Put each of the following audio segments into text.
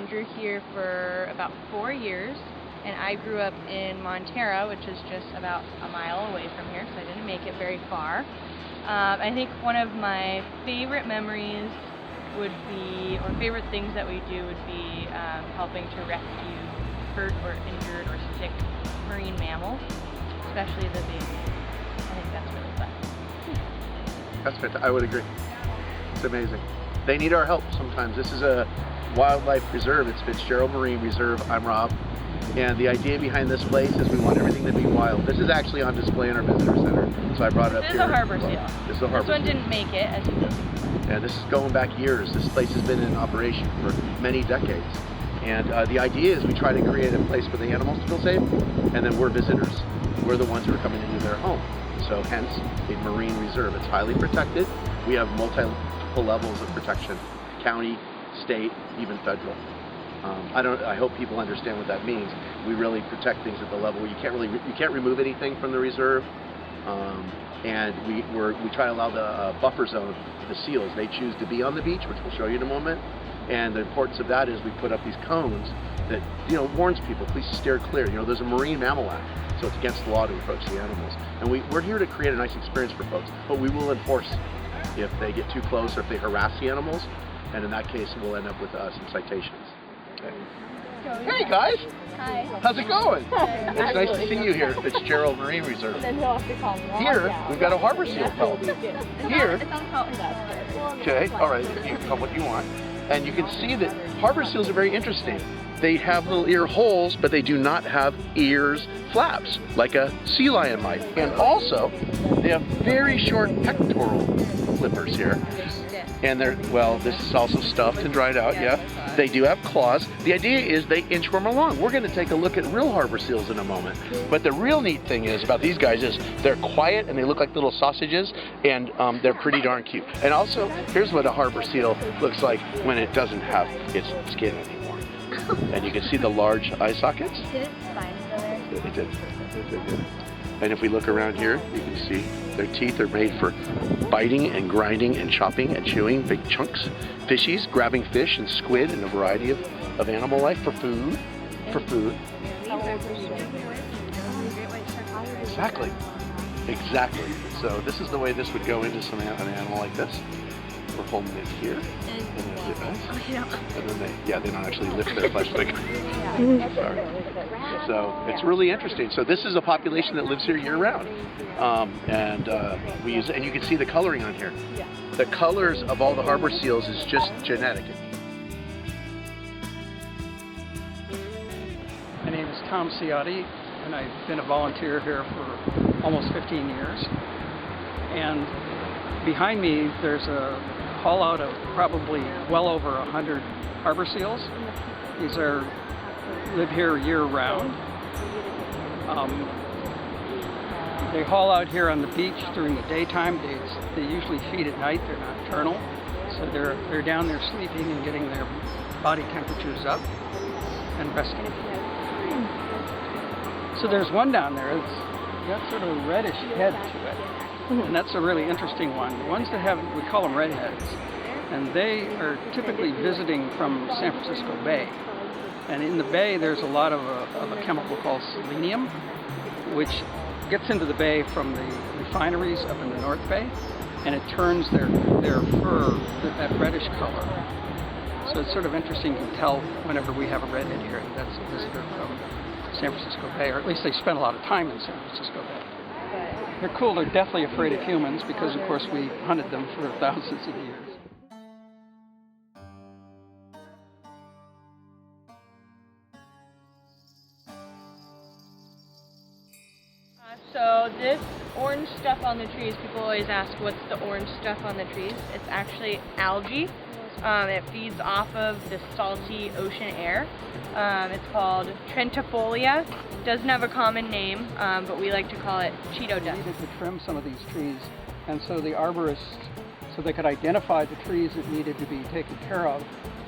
ranger here for about 4 years, and I grew up in Montana, which is just about a mile away from here, so I didn't make it very far. I think one of my favorite memories would be, or favorite things that we do would be helping to rescue hurt or injured or sick marine mammals, especially the babies. I think that's really fun. That's fantastic. I would agree. It's amazing. They need our help sometimes. This is a wildlife reserve. It's Fitzgerald Marine Reserve. I'm Rob. And the idea behind this place is we want everything to be wild. This is actually on display in our visitor center. So I brought it up here. This is a harbor seal. This is a harbor seal. This one didn't make it, as you can see. Yeah, this is going back years. This place has been in operation for many decades. And the idea is we try to create a place for the animals to feel safe, and then we're visitors. We're the ones who are coming into their home. So hence, a marine reserve. It's highly protected. We have multiple levels of protection: county, state, even federal. I hope people understand what that means. We really protect things at the level where you can't remove anything from the reserve, and we try to allow the buffer zone, the seals. They choose to be on the beach, which we'll show you in a moment. And the importance of that is we put up these cones that warns people, please steer clear. There's a Marine Mammal Act, so it's against the law to approach the animals. And we're here to create a nice experience for folks, but we will enforce if they get too close or if they harass the animals. And in that case, we'll end up with some citations. Okay. Hey guys! Hi. How's it going? It's nice to see you here at Fitzgerald Marine Reserve. Here, we've got a harbor seal pelt. Here, okay, all right, you come what you want. And you can see that harbor seals are very interesting. They have little ear holes, but they do not have ears flaps, like a sea lion might. And also, they have very short pectoral flippers here. And this is also stuffed and dried out, yeah. They do have claws. The idea is they inchworm along. We're gonna take a look at real harbor seals in a moment. But the real neat thing is about these guys is they're quiet and they look like little sausages, and they're pretty darn cute. And also, here's what a harbor seal looks like when it doesn't have its skin anymore. And you can see the large eye sockets. Did its spine still there? It did. And if we look around here, you can see their teeth are made for biting and grinding and chopping and chewing big chunks. Fishies, grabbing fish and squid and a variety of animal life for food. Exactly. So this is the way this would go into an animal like this. We're holding it here. And then they don't actually lift their flesh. Sorry. So it's really interesting. So this is a population that lives here year round. We use it, and you can see the coloring on here. The colors of all the harbor seals is just genetic. My name is Tom Ciotti, and I've been a volunteer here for almost 15 years. And behind me, there's a haul out of probably well over 100 harbor seals. These live here year round. They haul out here on the beach during the daytime. They usually feed at night. They're nocturnal, so they're down there sleeping and getting their body temperatures up and resting. So there's one down there. It's got sort of a reddish head to it, and that's a really interesting one. The ones that have, we call them redheads, and they are typically visiting from San Francisco Bay. And in the bay, there's a lot of a chemical called selenium, which gets into the bay from the refineries up in the North Bay, and it turns their fur that reddish color. So it's sort of interesting to tell whenever we have a redhead here that's a visitor from San Francisco Bay, or at least they spend a lot of time in San Francisco Bay. They're cool. They're deathly afraid of humans because, of course, we hunted them for thousands of years. So this orange stuff on the trees, people always ask what's the orange stuff on the trees. It's actually algae. It feeds off of the salty ocean air. It's called Trentifolia. Doesn't have a common name, but we like to call it Cheeto dust. We needed to trim some of these trees, and so the arborists, so they could identify the trees that needed to be taken care of,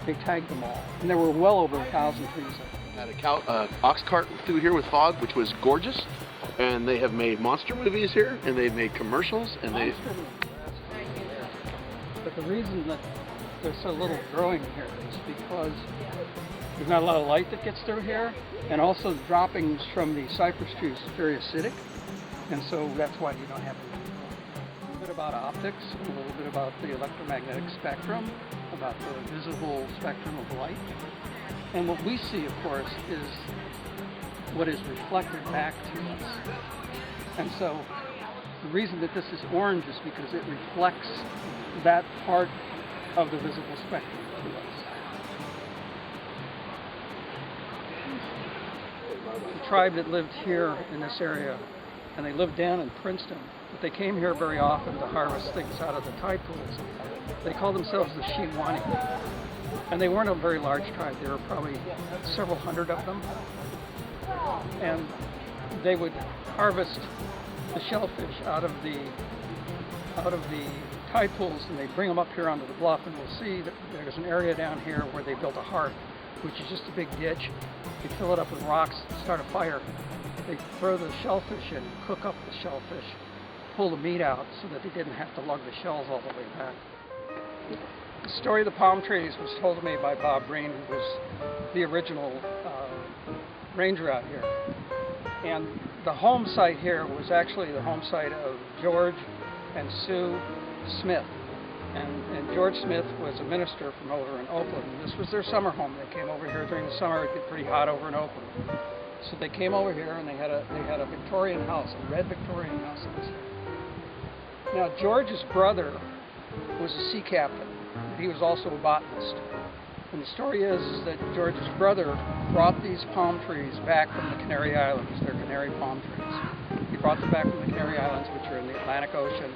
they tagged them all. And there were well over 1,000 trees. Had a ox cart through here with fog, which was gorgeous. And they have made monster movies here, and they've made commercials, and But the reason that there's so little growing here is because there's not a lot of light that gets through here, and also the droppings from the cypress trees is very acidic, and so that's why you don't have any. A little bit about optics, a little bit about the electromagnetic spectrum, about the visible spectrum of light. And what we see, of course, is what is reflected back to us. And so the reason that this is orange is because it reflects that part of the visible spectrum to us. The tribe that lived here in this area, and they lived down in Princeton, but they came here very often to harvest things out of the tide pools. They called themselves the Shiwani. And they weren't a very large tribe. There were probably several hundred of them. And they would harvest the shellfish out of the tide pools, and they bring them up here onto the bluff, and we'll see that there's an area down here where they built a hearth, which is just a big ditch. They fill it up with rocks, start a fire. They throw the shellfish in, cook up the shellfish, pull the meat out so that they didn't have to lug the shells all the way back. The story of the palm trees was told to me by Bob Breen, who was the original ranger out here. And the home site here was actually the home site of George and Sue Smith. And George Smith was a minister from over in Oakland. And this was their summer home. They came over here during the summer. It'd get pretty hot over in Oakland. So they came over here, and they had a Victorian house, a red Victorian house that was here. Now, George's brother was a sea captain. He was also a botanist. And the story is that George's brother brought these palm trees back from the Canary Islands. They're Canary palm trees. He brought them back from the Canary Islands, which are in the Atlantic Ocean.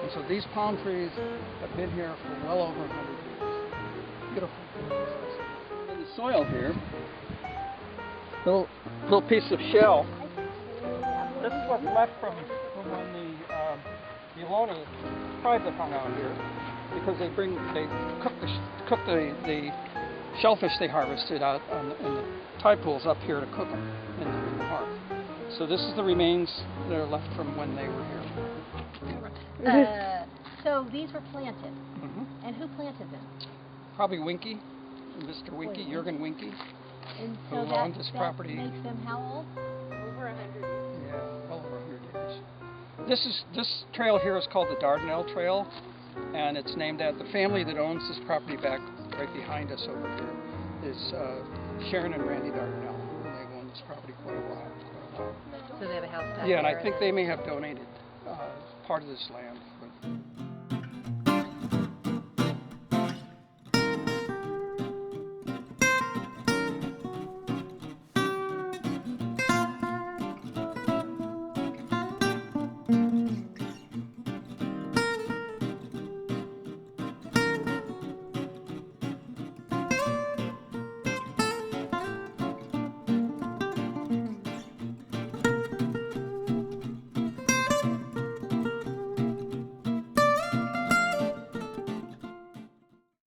And so these palm trees have been here for well over 100 years. Beautiful. In the soil here, little piece of shell. This is what's left from when the Ohlone tribe that hung out here, because they cook the shellfish they harvested out in the tide pools up here to cook them in the hearth. So this is the remains that are left from when they were here. So these were planted, Mm-hmm. and who planted them? Probably Winky, Mr. Winky, Jürgen Winky, And who so owned this property. That makes them how old? Over 100 years. Yeah, well over 100 years. This trail here is called the Dardanelle Trail, and it's named after the family that owns this property back right behind us over here is Sharon and Randy Dardanelle. And they've owned this property quite a while. So they have a house down Yeah, and there I think they may have donated part of this land